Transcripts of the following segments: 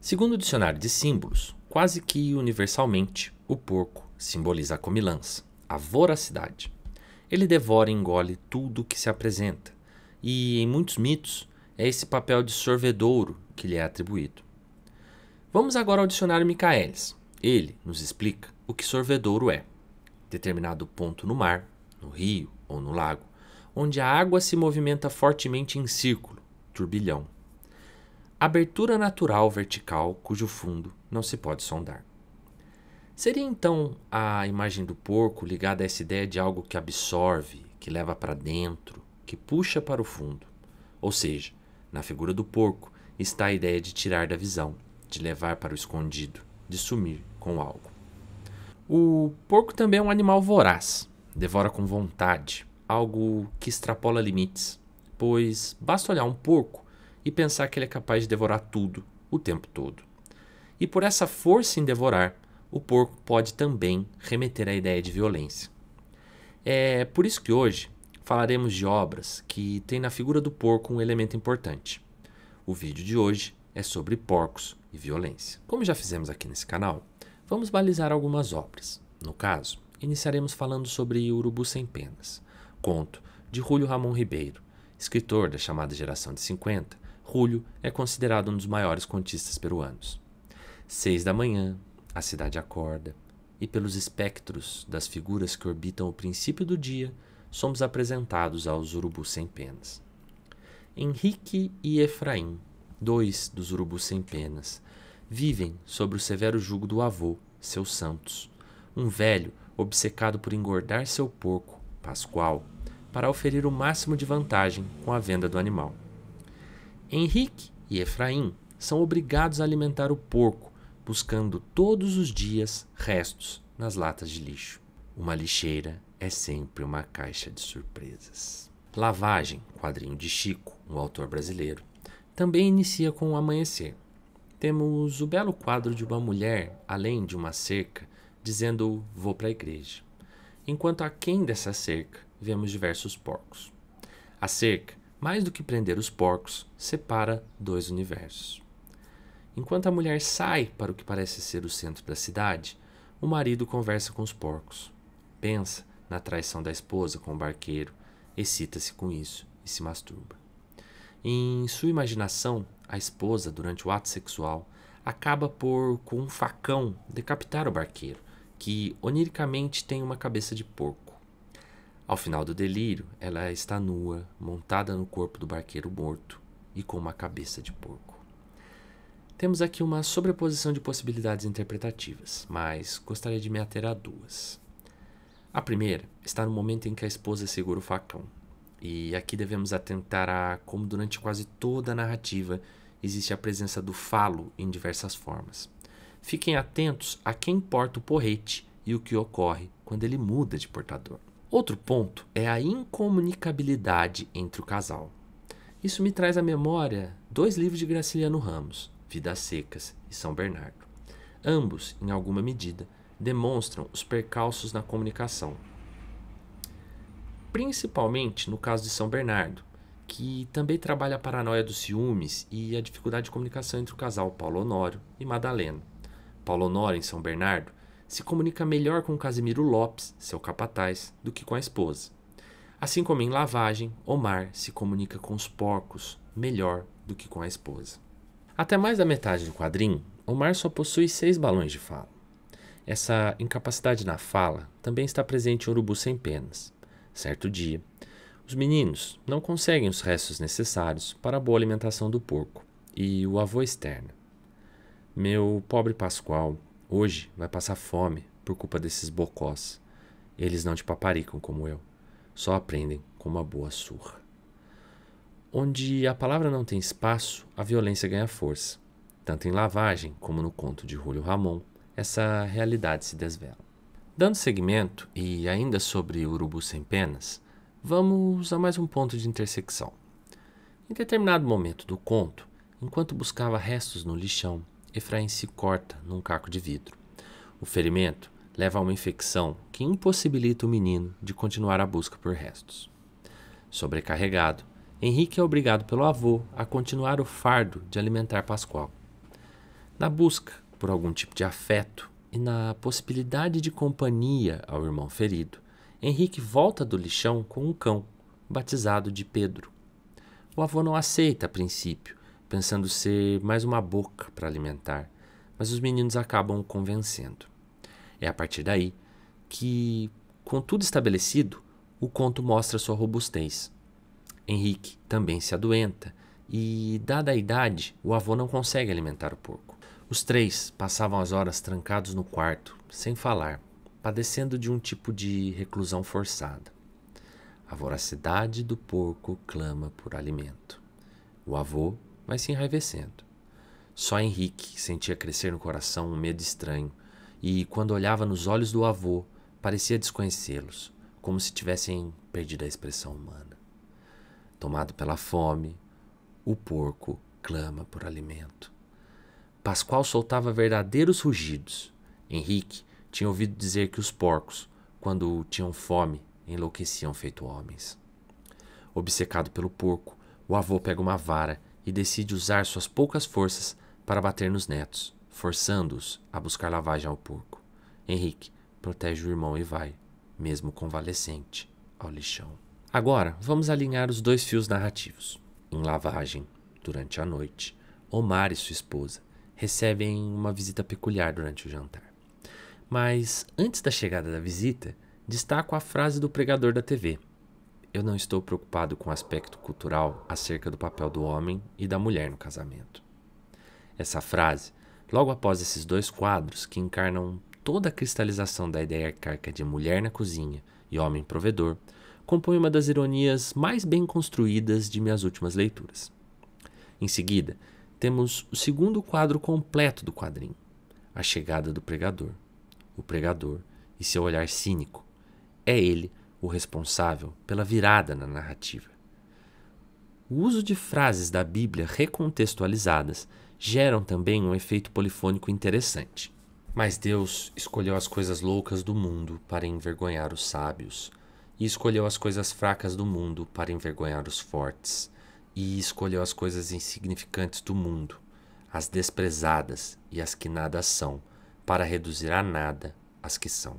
Segundo o dicionário de símbolos, quase que universalmente, o porco simboliza a comilança, a voracidade. Ele devora e engole tudo que se apresenta, e em muitos mitos é esse papel de sorvedouro que lhe é atribuído. Vamos agora ao dicionário Michaelis. Ele nos explica o que sorvedouro é: determinado ponto no mar, no rio ou no lago, onde a água se movimenta fortemente em círculo, turbilhão. Abertura natural vertical cujo fundo não se pode sondar. Seria então a imagem do porco ligada a essa ideia de algo que absorve, que leva para dentro, que puxa para o fundo? Ou seja, na figura do porco está a ideia de tirar da visão, de levar para o escondido, de sumir com algo. O porco também é um animal voraz, devora com vontade, algo que extrapola limites, pois basta olhar um porco e pensar que ele é capaz de devorar tudo, o tempo todo. E por essa força em devorar, o porco pode também remeter à ideia de violência. É por isso que hoje falaremos de obras que têm na figura do porco um elemento importante. O vídeo de hoje é sobre porcos e violência. Como já fizemos aqui nesse canal, vamos balizar algumas obras. No caso, iniciaremos falando sobre Urubu Sem Penas, conto de Júlio Ramon Ribeiro. Escritor da chamada geração de 50, Júlio é considerado um dos maiores contistas peruanos. 6 da manhã, a cidade acorda, e pelos espectros das figuras que orbitam o princípio do dia, somos apresentados aos urubus sem penas. Henrique e Efraim, dois dos urubus sem penas, vivem sob o severo jugo do avô, seu Santos, um velho obcecado por engordar seu porco, Pascoal, para oferir o máximo de vantagem com a venda do animal. Henrique e Efraim são obrigados a alimentar o porco, buscando todos os dias restos nas latas de lixo. Uma lixeira é sempre uma caixa de surpresas. Lavagem, quadrinho de Chico, um autor brasileiro, também inicia com o amanhecer. Temos o belo quadro de uma mulher, além de uma cerca, dizendo "vou para a igreja", enquanto aquém dessa cerca vemos diversos porcos. A cerca, mais do que prender os porcos, separa dois universos. Enquanto a mulher sai para o que parece ser o centro da cidade, o marido conversa com os porcos. Pensa na traição da esposa com o barqueiro, excita-se com isso e se masturba. Em sua imaginação, a esposa, durante o ato sexual, acaba por, com um facão, decapitar o barqueiro, que oniricamente tem uma cabeça de porco. Ao final do delírio, ela está nua, montada no corpo do barqueiro morto e com uma cabeça de porco. Temos aqui uma sobreposição de possibilidades interpretativas, mas gostaria de me ater a duas. A primeira está no momento em que a esposa segura o facão, e aqui devemos atentar a como durante quase toda a narrativa existe a presença do falo em diversas formas. Fiquem atentos a quem porta o porrete e o que ocorre quando ele muda de portador. Outro ponto é a incomunicabilidade entre o casal. Isso me traz à memória dois livros de Graciliano Ramos, Vidas Secas e São Bernardo. Ambos, em alguma medida, demonstram os percalços na comunicação. Principalmente no caso de São Bernardo, que também trabalha a paranoia dos ciúmes e a dificuldade de comunicação entre o casal Paulo Honório e Madalena. Paulo Honório, em São Bernardo, se comunica melhor com Casimiro Lopes, seu capataz, do que com a esposa. Assim como em Lavagem, Omar se comunica com os porcos melhor do que com a esposa. Até mais da metade do quadrinho, Omar só possui 6 balões de fala. Essa incapacidade na fala também está presente em Urubu Sem Penas. Certo dia, os meninos não conseguem os restos necessários para a boa alimentação do porco, e o avô externa: "Meu pobre Pascoal, hoje vai passar fome por culpa desses bocós. Eles não te paparicam como eu, só aprendem com uma boa surra." Onde a palavra não tem espaço, a violência ganha força. Tanto em Lavagem como no conto de Júlio Ramon, essa realidade se desvela. Dando seguimento, e ainda sobre Urubu Sem Penas, vamos a mais um ponto de intersecção. Em determinado momento do conto, enquanto buscava restos no lixão, Efraim se corta num caco de vidro. O ferimento leva a uma infecção que impossibilita o menino de continuar a busca por restos. Sobrecarregado, Henrique é obrigado pelo avô a continuar o fardo de alimentar Pascoal. Na busca por algum tipo de afeto e na possibilidade de companhia ao irmão ferido, Henrique volta do lixão com um cão, batizado de Pedro. O avô não aceita a princípio, pensando ser mais uma boca para alimentar, mas os meninos acabam o convencendo. É a partir daí que, com tudo estabelecido, o conto mostra sua robustez. Henrique também se adoenta e, dada a idade, o avô não consegue alimentar o porco. Os três passavam as horas trancados no quarto, sem falar, padecendo de um tipo de reclusão forçada. A voracidade do porco clama por alimento. O avô vai se enraivecendo. Só Henrique sentia crescer no coração um medo estranho e, quando olhava nos olhos do avô, parecia desconhecê-los, como se tivessem perdido a expressão humana. Tomado pela fome, o porco clama por alimento. Pascoal soltava verdadeiros rugidos. Henrique tinha ouvido dizer que os porcos, quando tinham fome, enlouqueciam feito homens. Obcecado pelo porco, o avô pega uma vara e decide usar suas poucas forças para bater nos netos, forçando-os a buscar lavagem ao porco. Henrique protege o irmão e vai, mesmo convalescente, ao lixão. Agora, vamos alinhar os dois fios narrativos. Em lavagem, durante a noite, Omar e sua esposa recebem uma visita peculiar durante o jantar. Mas, antes da chegada da visita, destaco a frase do pregador da TV. Eu não estou preocupado com o aspecto cultural acerca do papel do homem e da mulher no casamento. Essa frase, logo após esses dois quadros que encarnam toda a cristalização da ideia arcaica de mulher na cozinha e homem provedor, compõe uma das ironias mais bem construídas de minhas últimas leituras. Em seguida, temos o segundo quadro completo do quadrinho, a chegada do pregador. O pregador e seu olhar cínico. É ele o responsável pela virada na narrativa. O uso de frases da Bíblia recontextualizadas geram também um efeito polifônico interessante. Mas Deus escolheu as coisas loucas do mundo para envergonhar os sábios, e escolheu as coisas fracas do mundo para envergonhar os fortes, e escolheu as coisas insignificantes do mundo, as desprezadas e as que nada são, para reduzir a nada as que são.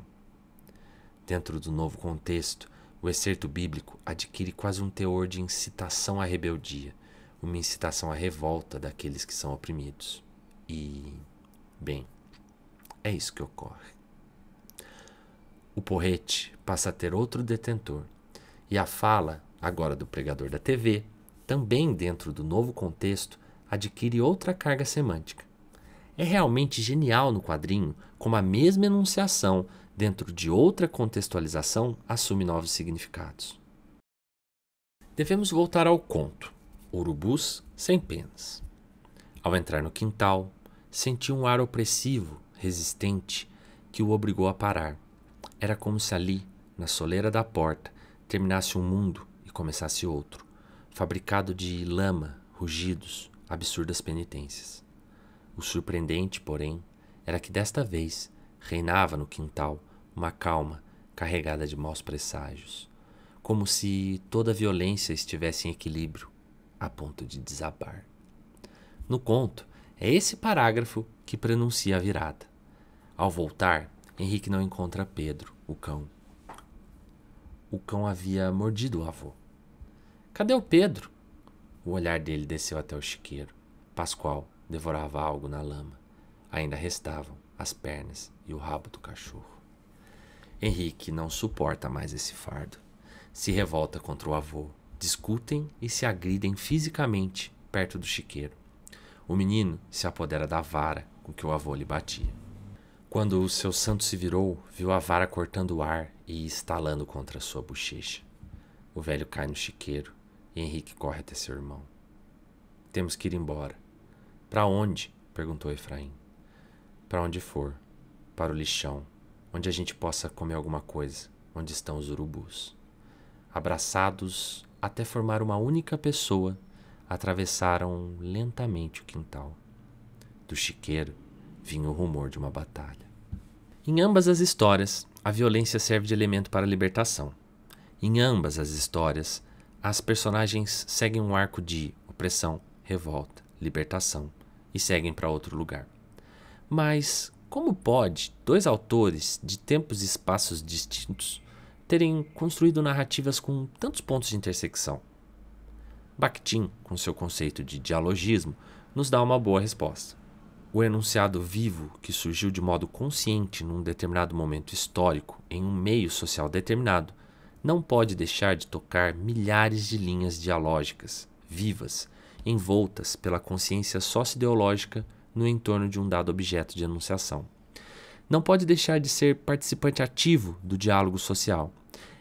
Dentro do novo contexto, o excerto bíblico adquire quase um teor de incitação à rebeldia, uma incitação à revolta daqueles que são oprimidos. E, bem, é isso que ocorre. O porrete passa a ter outro detentor, e a fala, agora do pregador da TV, também dentro do novo contexto, adquire outra carga semântica. É realmente genial no quadrinho como a mesma enunciação, dentro de outra contextualização, assume novos significados. Devemos voltar ao conto, Urubus sem penas. Ao entrar no quintal, senti um ar opressivo, resistente, que o obrigou a parar. Era como se ali, na soleira da porta, terminasse um mundo e começasse outro, fabricado de lama, rugidos, absurdas penitências. O surpreendente, porém, era que desta vez reinava no quintal uma calma carregada de maus presságios, como se toda a violência estivesse em equilíbrio, a ponto de desabar. No conto, é esse parágrafo que prenuncia a virada. Ao voltar, Henrique não encontra Pedro, o cão. O cão havia mordido o avô. Cadê o Pedro? O olhar dele desceu até o chiqueiro. Pascoal devorava algo na lama. Ainda restavam as pernas e o rabo do cachorro. Henrique não suporta mais esse fardo. Se revolta contra o avô. Discutem e se agridem fisicamente perto do chiqueiro. O menino se apodera da vara com que o avô lhe batia. Quando o seu santo se virou, viu a vara cortando o ar e estalando contra sua bochecha. O velho cai no chiqueiro e Henrique corre até seu irmão. Temos que ir embora. Para onde? Perguntou Efraim. Para onde for. Para o lixão, onde a gente possa comer alguma coisa, onde estão os urubus. Abraçados até formar uma única pessoa, atravessaram lentamente o quintal. Do chiqueiro vinha o rumor de uma batalha. Em ambas as histórias, a violência serve de elemento para a libertação. Em ambas as histórias, as personagens seguem um arco de opressão, revolta, libertação e seguem para outro lugar. Mas como pode dois autores de tempos e espaços distintos terem construído narrativas com tantos pontos de intersecção? Bakhtin, com seu conceito de dialogismo, nos dá uma boa resposta. O enunciado vivo, que surgiu de modo consciente num determinado momento histórico, em um meio social determinado, não pode deixar de tocar milhares de linhas dialógicas, vivas, envoltas pela consciência socio-ideológica no entorno de um dado objeto de enunciação. Não pode deixar de ser participante ativo do diálogo social.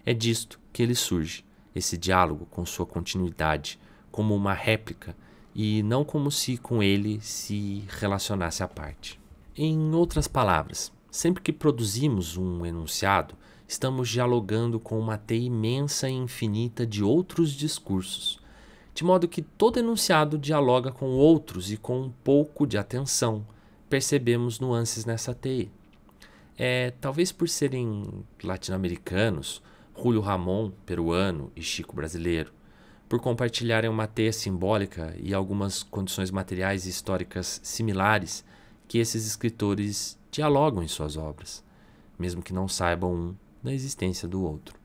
É disto que ele surge, esse diálogo com sua continuidade, como uma réplica e não como se com ele se relacionasse à parte. Em outras palavras, sempre que produzimos um enunciado, estamos dialogando com uma teia imensa e infinita de outros discursos, de modo que todo enunciado dialoga com outros e com um pouco de atenção percebemos nuances nessa teia. Talvez por serem latino-americanos, Julio Ramon, peruano, e Chico, brasileiro, por compartilharem uma teia simbólica e algumas condições materiais e históricas similares que esses escritores dialogam em suas obras, mesmo que não saibam um da existência do outro.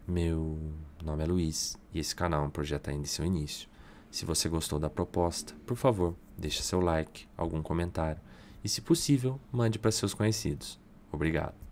Meu nome é Luiz e esse canal é um projeto ainda em seu início. Se você gostou da proposta, por favor, deixe seu like, algum comentário e, se possível, mande para seus conhecidos. Obrigado.